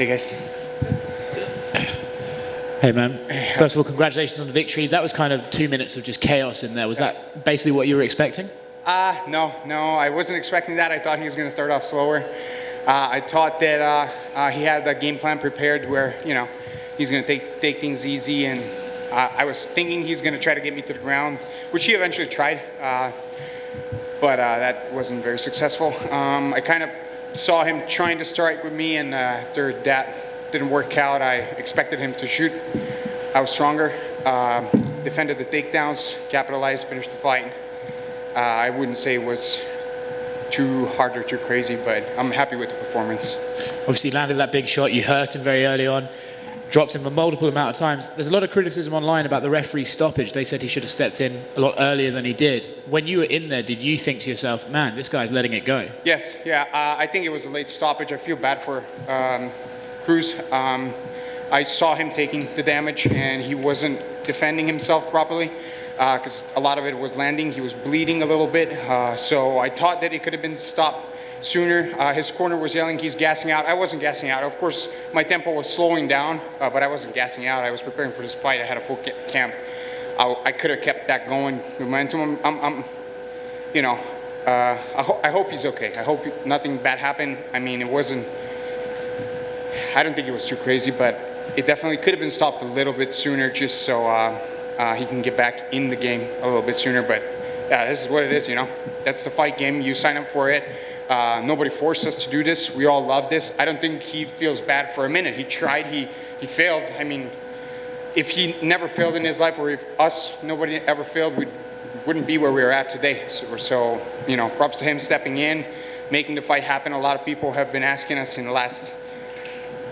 Hey guys. Hey man, first of all, congratulations on the victory. That was kind of 2 minutes of just chaos in there. Was that basically what you were expecting? No, I wasn't expecting that. I thought he was going to start off slower. I thought that he had the game plan prepared where, he's going to take things easy, and I was thinking he's going to try to get me to the ground, which he eventually tried, but that wasn't very successful. I kind of saw him trying to strike with me, and after that didn't work out, I expected him to shoot. I was stronger, defended the takedowns, capitalized, finished the fight. I wouldn't say it was too hard or too crazy, but I'm happy with the performance. Obviously landed that big shot, you hurt him very early on, dropped him a multiple amount of times. There's a lot of criticism online about the referee's stoppage. They said he should have stepped in a lot earlier than he did. When you were in there, did you think to yourself, man, this guy's letting it go? Yes, yeah, I think it was a late stoppage. I feel bad for Cruz. I saw him taking the damage, and he wasn't defending himself properly because a lot of it was landing. He was bleeding a little bit, so I thought that it could have been stopped sooner. His corner was yelling, he's gassing out. I wasn't gassing out. Of course, my tempo was slowing down, but I wasn't gassing out. I was preparing for this fight. I had a full camp. I could have kept that going. Momentum. I hope he's okay. I hope nothing bad happened. I mean, I don't think it was too crazy, but it definitely could have been stopped a little bit sooner, just so he can get back in the game a little bit sooner. But yeah, this is what it is, That's the fight game. You sign up for it. Nobody forced us to do this. We all love this. I don't think he feels bad for a minute. He tried. He failed. I mean, if he never failed in his life, or if nobody ever failed, we wouldn't be where we are at today. So props to him stepping in, making the fight happen. A lot of people have been asking us in the last,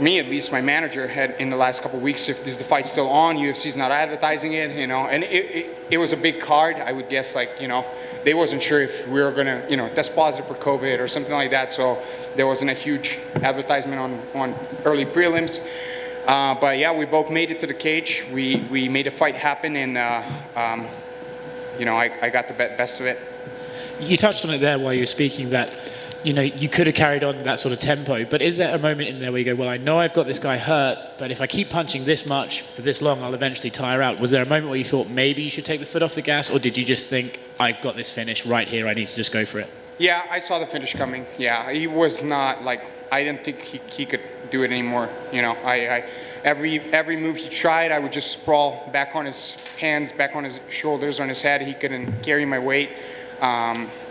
me at least, my manager had in the last couple of weeks, if the fight's still on, UFC's not advertising it, and it was a big card. I would guess, they wasn't sure if we were gonna, test positive for COVID or something like that, so there wasn't a huge advertisement on early prelims. But yeah, we both made it to the cage. We made a fight happen, and I got the best of it. You touched on it there while you were speaking that, you could have carried on that sort of tempo, but is there a moment in there where you go, well, I know I've got this guy hurt, but if I keep punching this much for this long, I'll eventually tire out? Was there a moment where you thought maybe you should take the foot off the gas, or did you just think, I've got this finish right here, I need to just go for it? Yeah, I saw the finish coming. Yeah, he was not I didn't think he could do it anymore. Every move he tried, I would just sprawl back on his hands, back on his shoulders, on his head. He couldn't carry my weight.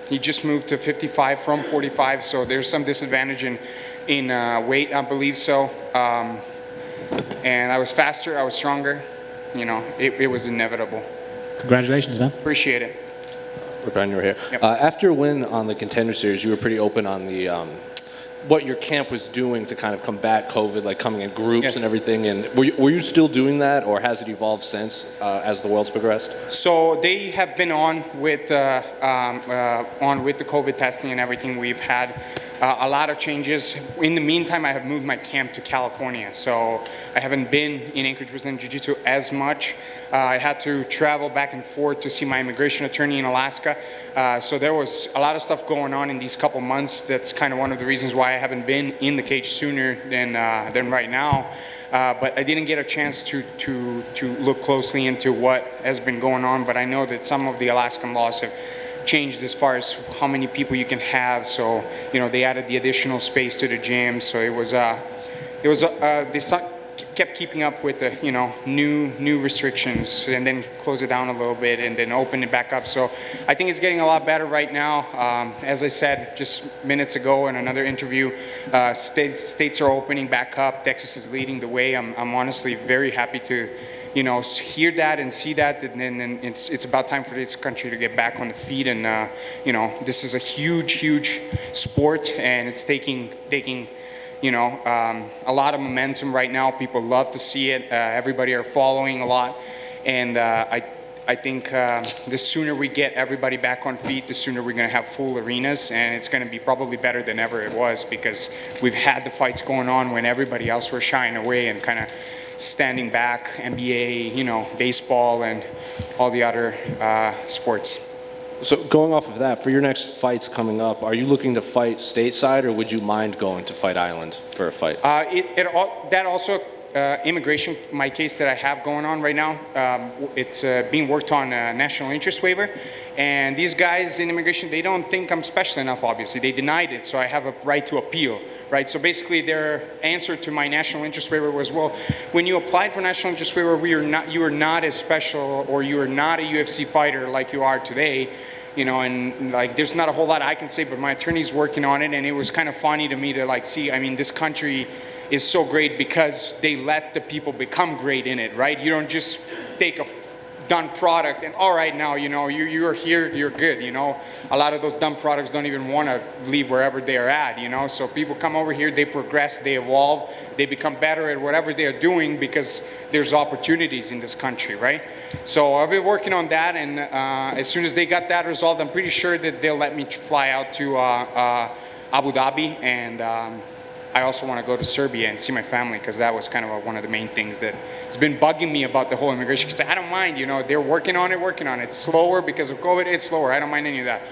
He just moved to 55 from 45, so there's some disadvantage in weight, I believe so. And I was faster, I was stronger. It was inevitable. Congratulations, man. Appreciate it. Brian, you were here. Yep. After a win on the Contender Series, you were pretty open on the what your camp was doing to kind of combat COVID, like coming in groups Yes. and everything. And were you still doing that, or has it evolved since as the world's progressed? So they have been on with the COVID testing and everything. We've had a lot of changes. In the meantime, I have moved my camp to California, so I haven't been in Anchorage Brazilian Jiu-Jitsu as much. I had to travel back and forth to see my immigration attorney in Alaska. So there was a lot of stuff going on in these couple months. That's kind of one of the reasons why I haven't been in the cage sooner than right now. But I didn't get a chance to look closely into what has been going on. But I know that some of the Alaskan laws have changed as far as how many people you can have. So they added the additional space to the gym. So they kept keeping up with the new restrictions, and then close it down a little bit and then open it back up. So I think it's getting a lot better right now. As I said just minutes ago in another interview, states are opening back up. Texas is leading the way. I'm honestly very happy to hear that and see that, and then it's about time for this country to get back on the feet. And this is a huge sport, and it's taking a lot of momentum right now. People love to see it. Everybody are following a lot, and I think the sooner we get everybody back on feet, the sooner we're going to have full arenas, and it's going to be probably better than ever it was, because we've had the fights going on when everybody else were shying away and kind of standing back. NBA, baseball, and all the other sports. So going off of that, for your next fights coming up, are you looking to fight stateside, or would you mind going to Fight Island for a fight? That also immigration, my case that I have going on right now, it's being worked on a national interest waiver. And these guys in immigration, they don't think I'm special enough, obviously. They denied it, so I have a right to appeal, right? So basically their answer to my national interest waiver was, well, when you applied for national interest waiver, you are not as special, or you are not a UFC fighter like you are today. You know, and like there's not a whole lot I can say, but my attorney's working on it, and it was kind of funny to me to like see, I mean, this country is so great because they let the people become great in it, right? You don't just take a done product and all right, now, you know, you're here, you're good, you know. A lot of those done products don't even want to leave wherever they are at, you know. So people come over here, they progress, they evolve, they become better at whatever they are doing because there's opportunities in this country, right? So I've been working on that, and as soon as they got that resolved, I'm pretty sure that they'll let me fly out to Abu Dhabi, and I also want to go to Serbia and see my family, because that was kind of one of the main things that has been bugging me about the whole immigration. Because I don't mind, you know, they're working on it. It's slower because of COVID, it's slower. I don't mind any of that.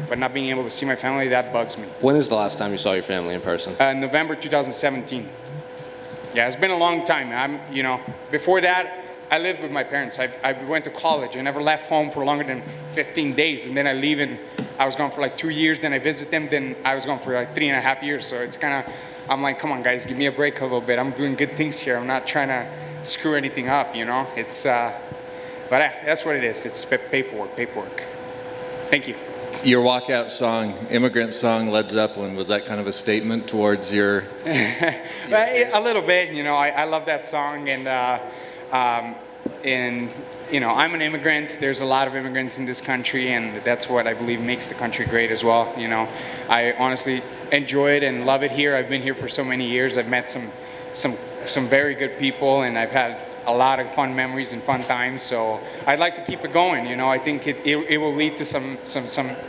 But not being able to see my family, that bugs me. When is the last time you saw your family in person? November 2017. Yeah, it's been a long time. You know, before that, I lived with my parents. I went to college. I never left home for longer than 15 days. And then I leave, and I was gone for like 2 years. Then I visit them. Then I was gone for like 3.5 years. So it's kind of, I'm like, come on, guys, give me a break a little bit. I'm doing good things here. I'm not trying to screw anything up, you know? It's, but that's what it is. It's paperwork. Thank you. Your walkout song, immigrant song, Led Zeppelin, was that kind of a statement towards your... A little bit, you know. I love that song, and you know, I'm an immigrant. There's a lot of immigrants in this country, and that's what I believe makes the country great as well. You know, I honestly enjoy it and love it here. I've been here for so many years. I've met some very good people, and I've had a lot of fun memories and fun times. So I'd like to keep it going. You know, I think it will lead to some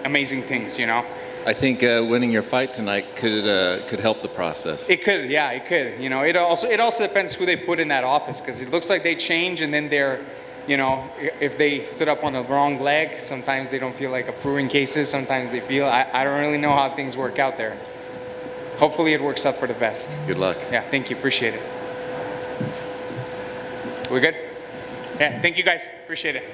amazing things. You know. I think winning your fight tonight could help the process. It could, yeah, it could. You know, it also depends who they put in that office, because it looks like they change, and then they're, you know, if they stood up on the wrong leg, sometimes they don't feel like approving cases. Sometimes they feel, I don't really know how things work out there. Hopefully it works out for the best. Good luck. Yeah, thank you, appreciate it. We good? Yeah, thank you guys, appreciate it.